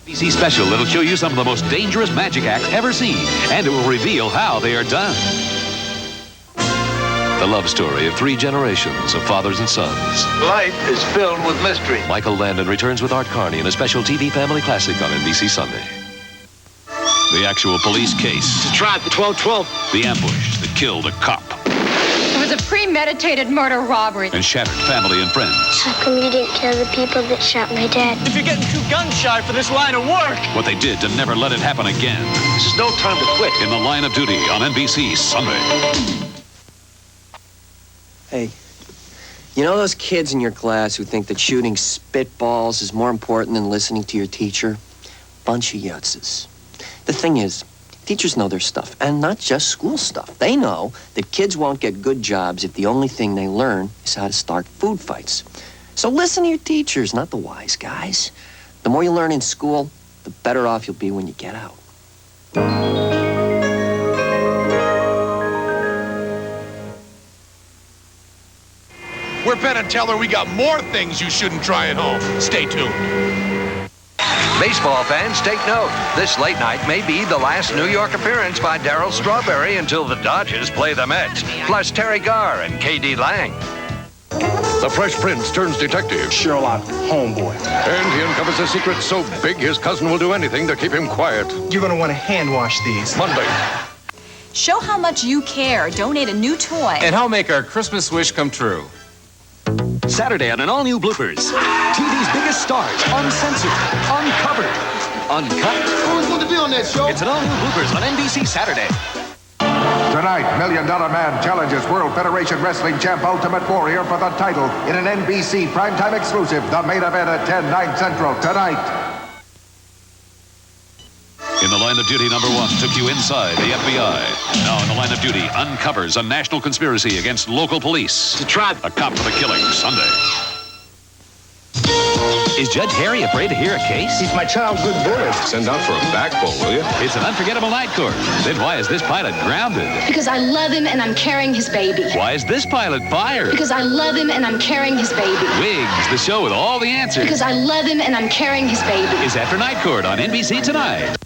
NBC special that'll show you some of the most dangerous magic acts ever seen, and it will reveal how they are done. The love story of 3 generations of fathers and sons. Life is filled with mystery. Michael Landon returns with Art Carney in a special TV family classic on NBC Sunday. The actual police case. To try the 12-12. The ambush that killed a cop. It was a premeditated murder robbery. And shattered family and friends. How come you didn't kill the people that shot my dad? If you're getting too gun-shy for this line of work. What they did to never let it happen again. This is no time to quit. In The Line of Duty on NBC Sunday. Hey, you know those kids in your class who think that shooting spitballs is more important than listening to your teacher? Bunch of yutzes. The thing is, teachers know their stuff, and not just school stuff. They know that kids won't get good jobs if the only thing they learn is how to start food fights. So listen to your teachers, not the wise guys. The more you learn in school, the better off you'll be when you get out. We're Penn and Teller. We got more things you shouldn't try at home. Stay tuned. Baseball fans, take note. This late night may be the last New York appearance by Darryl Strawberry until the Dodgers play the Mets, plus Terry Garr and K.D. Lang. The Fresh Prince turns detective. Sherlock, homeboy. And he uncovers a secret so big his cousin will do anything to keep him quiet. You're going to want to hand wash these. Monday. Show how much you care. Donate a new toy. And help make our Christmas wish come true. Saturday on an all-new Bloopers. TV's biggest stars, uncensored, uncovered, uncut. Who's going to be on that show? It's an all-new Bloopers on NBC Saturday. Tonight, $1 Million Man challenges World Federation Wrestling Champ Ultimate Warrior for the title in an NBC primetime exclusive. The main event at 10, 9 Central tonight. In The Line of Duty #1 took you inside the FBI. Now in The Line of Duty uncovers a national conspiracy against local police. To try a cop for the killing Sunday. Is Judge Harry afraid to hear a case? He's my childhood bully. Send out for a backbone, will you? It's an unforgettable night court. Then why is this pilot grounded? Because I love him and I'm carrying his baby. Why is this pilot fired? Because I love him and I'm carrying his baby. Wigs, the show with all the answers. Because I love him and I'm carrying his baby. Is After Night Court on NBC tonight.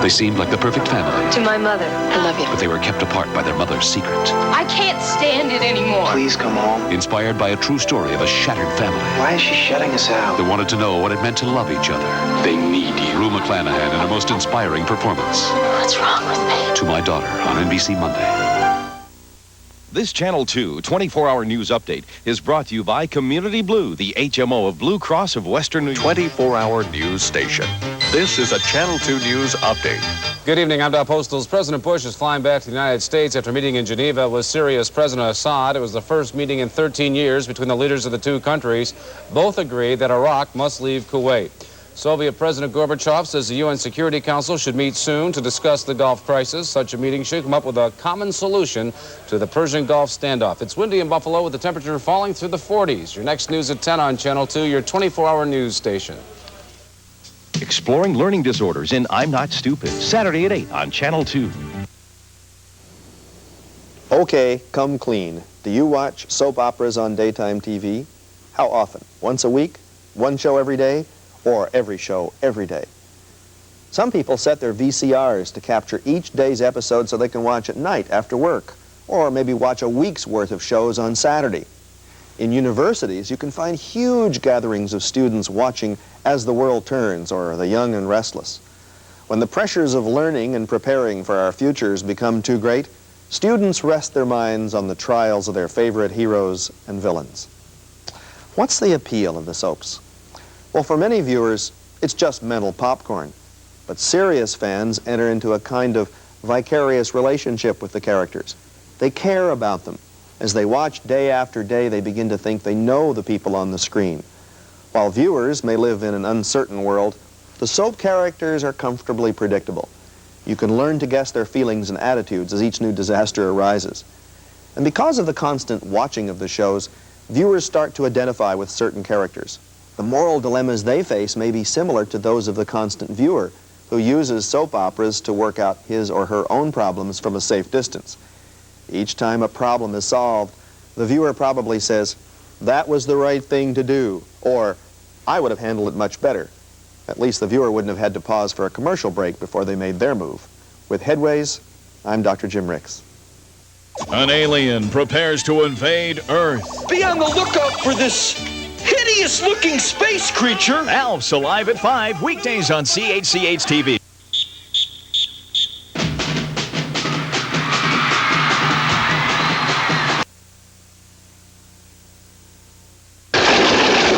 They seemed like the perfect family. To my mother, I love you. But they were kept apart by their mother's secret. I can't stand it anymore. Please come home. Inspired by a true story of a shattered family. Why is she shutting us out? They wanted to know what it meant to love each other. They need you. Rue McClanahan in her most inspiring performance. What's wrong with me? To My Daughter on NBC Monday. This Channel 2 24-hour news update is brought to you by Community Blue, the HMO of Blue Cross of Western New York. 24-hour news station. This is a Channel 2 news update. Good evening. I'm Dow Postal's. President Bush is flying back to the United States after meeting in Geneva with Syria's President Assad. It was the first meeting in 13 years between the leaders of the two countries. Both agreed that Iraq must leave Kuwait. Soviet President Gorbachev says the UN Security Council should meet soon to discuss the Gulf crisis. Such a meeting should come up with a common solution to the Persian Gulf standoff. It's windy in Buffalo with the temperature falling through the 40s. Your next news at 10 on Channel 2, your 24-hour news station. Exploring learning disorders in I'm Not Stupid, Saturday at 8 on Channel 2. Okay, come clean. Do you watch soap operas on daytime TV? How often? Once a week? One show every day? Or every show every day? Some people set their VCRs to capture each day's episode so they can watch at night after work, or maybe watch a week's worth of shows on Saturday. In universities, you can find huge gatherings of students watching As the World Turns or The Young and Restless. When the pressures of learning and preparing for our futures become too great, students rest their minds on the trials of their favorite heroes and villains. What's the appeal of the soaps? Well, for many viewers, it's just mental popcorn. But serious fans enter into a kind of vicarious relationship with the characters. They care about them. As they watch day after day, they begin to think they know the people on the screen. While viewers may live in an uncertain world, the soap characters are comfortably predictable. You can learn to guess their feelings and attitudes as each new disaster arises. And because of the constant watching of the shows, viewers start to identify with certain characters. The moral dilemmas they face may be similar to those of the constant viewer, who uses soap operas to work out his or her own problems from a safe distance. Each time a problem is solved, the viewer probably says, "That was the right thing to do," or "I would have handled it much better." At least the viewer wouldn't have had to pause for a commercial break before they made their move. With Headways, I'm Dr. Jim Ricks. An alien prepares to invade Earth. Be on the lookout for this hideous-looking space creature. Alf's Alive at 5, weekdays on CHCH TV.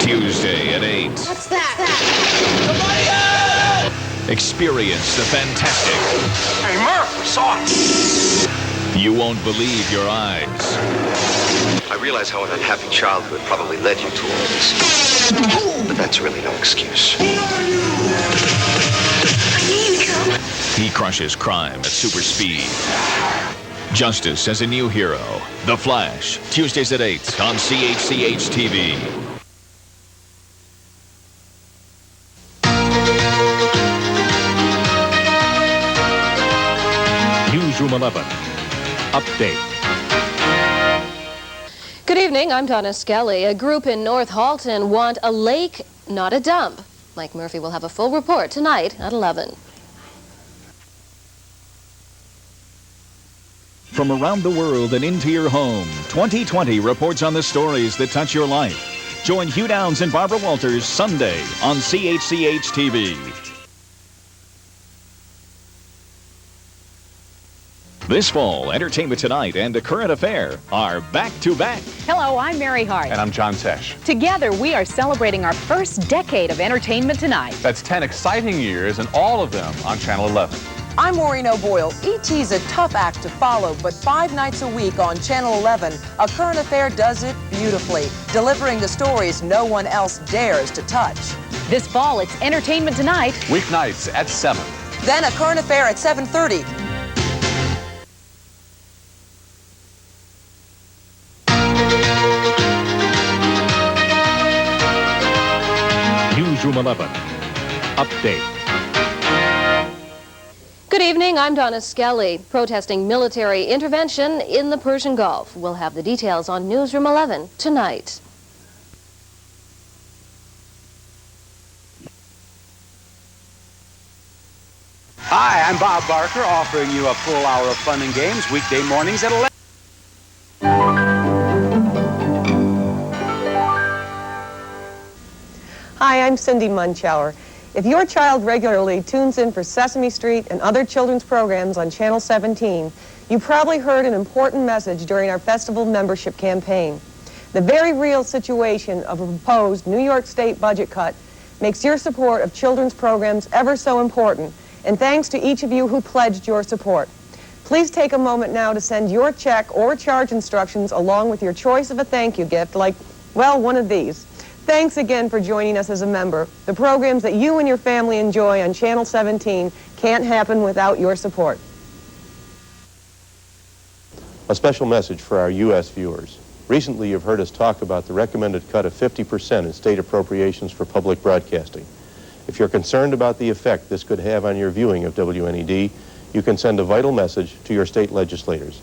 Tuesday at 8. What's that? Experience the fantastic. Hey, Murph, we saw it. You won't believe your eyes. I realize how an unhappy childhood probably led you to all this. But that's really no excuse. He crushes crime at super speed. Justice as a new hero. The Flash. Tuesdays at 8 on CHCH TV. Newsroom 11. Update. Good evening, I'm Donna Skelly. A group in North Halton want a lake, not a dump. Mike Murphy will have a full report tonight at 11. From around the world and into your home, 2020 reports on the stories that touch your life. Join Hugh Downs and Barbara Walters Sunday on CHCH TV. This fall, Entertainment Tonight and A Current Affair are back-to-back. Hello, I'm Mary Hart. And I'm John Tesh. Together, we are celebrating our first decade of Entertainment Tonight. That's 10 exciting years, and all of them on Channel 11. I'm Maureen O'Boyle. E.T.'s a tough act to follow, but 5 nights a week on Channel 11, A Current Affair does it beautifully, delivering the stories no one else dares to touch. This fall, it's Entertainment Tonight. Weeknights at 7. Then A Current Affair at 7:30. Newsroom 11. Update. Good evening, I'm Donna Skelly. Protesting military intervention in the Persian Gulf. We'll have the details on Newsroom 11 tonight. Hi, I'm Bob Barker, offering you a full hour of fun and games weekday mornings at 11. Hi, I'm Cindy Munchauer. If your child regularly tunes in for Sesame Street and other children's programs on Channel 17, you probably heard an important message during our festival membership campaign. The very real situation of a proposed New York State budget cut makes your support of children's programs ever so important, and thanks to each of you who pledged your support. Please take a moment now to send your check or charge instructions along with your choice of a thank you gift like, well, one of these. Thanks again for joining us as a member. The programs that you and your family enjoy on Channel 17 can't happen without your support. A special message for our U.S. viewers. Recently, you've heard us talk about the recommended cut of 50% in state appropriations for public broadcasting. If you're concerned about the effect this could have on your viewing of WNED, you can send a vital message to your state legislators.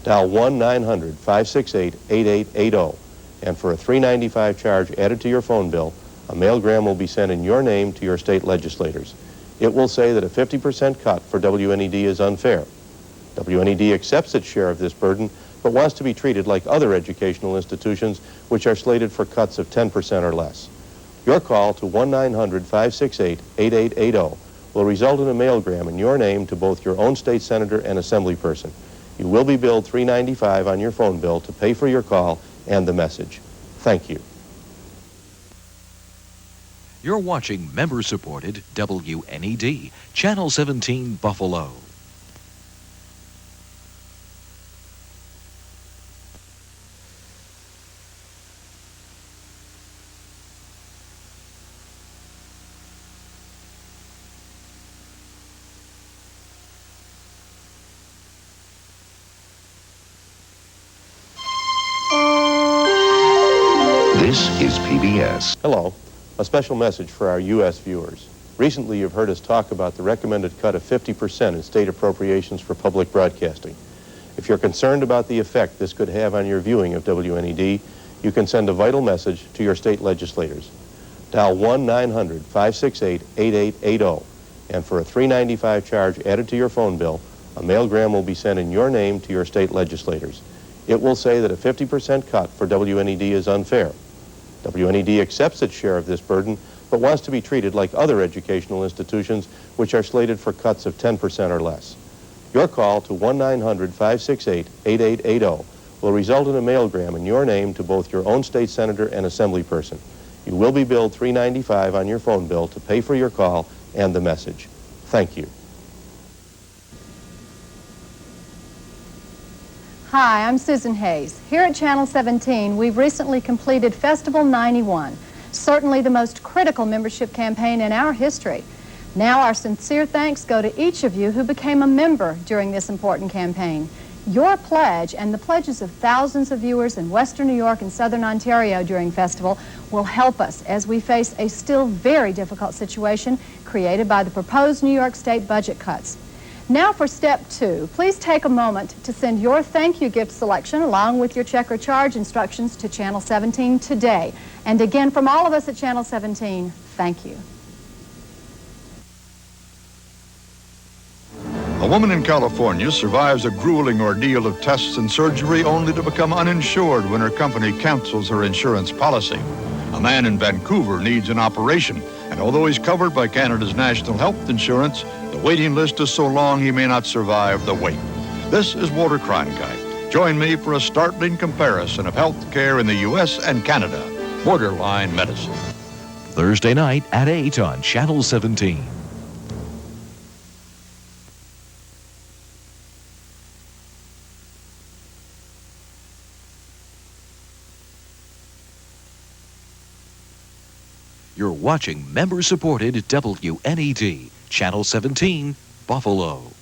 Dial 1-900-568-8880. And for a $3.95 charge added to your phone bill, a mailgram will be sent in your name to your state legislators. It will say that a 50% cut for WNED is unfair. WNED accepts its share of this burden, but wants to be treated like other educational institutions which are slated for cuts of 10% or less. Your call to 1-900-568-8880 will result in a mailgram in your name to both your own state senator and assemblyperson. You will be billed $3.95 on your phone bill to pay for your call and the message. Thank you. You're watching member-supported WNED, Channel 17 Buffalo. This is PBS. Hello. A special message for our U.S. viewers. Recently, you've heard us talk about the recommended cut of 50% in state appropriations for public broadcasting. If you're concerned about the effect this could have on your viewing of WNED, you can send a vital message to your state legislators. Dial 1-900-568-8880. And for a $3.95 charge added to your phone bill, a mailgram will be sent in your name to your state legislators. It will say that a 50% cut for WNED is unfair. WNED accepts its share of this burden, but wants to be treated like other educational institutions which are slated for cuts of 10% or less. Your call to 1-900-568-8880 will result in a mailgram in your name to both your own state senator and assembly person. You will be billed $3.95 on your phone bill to pay for your call and the message. Thank you. Hi, I'm Susan Hayes. Here at Channel 17, we've recently completed Festival 91, certainly the most critical membership campaign in our history. Now our sincere thanks go to each of you who became a member during this important campaign. Your pledge and the pledges of thousands of viewers in Western New York and Southern Ontario during Festival will help us as we face a still very difficult situation created by the proposed New York State budget cuts. Now for step 2, please take a moment to send your thank you gift selection along with your check or charge instructions to Channel 17 today. And again, from all of us at Channel 17, thank you. A woman in California survives a grueling ordeal of tests and surgery only to become uninsured when her company cancels her insurance policy. A man in Vancouver needs an operation, and although he's covered by Canada's national health insurance, the waiting list is so long he may not survive the wait. This is Walter Cronkite. Join me for a startling comparison of health care in the U.S. and Canada. Borderline medicine. Thursday night at 8 on Channel 17. You're watching member-supported WNED, Channel 17, Buffalo.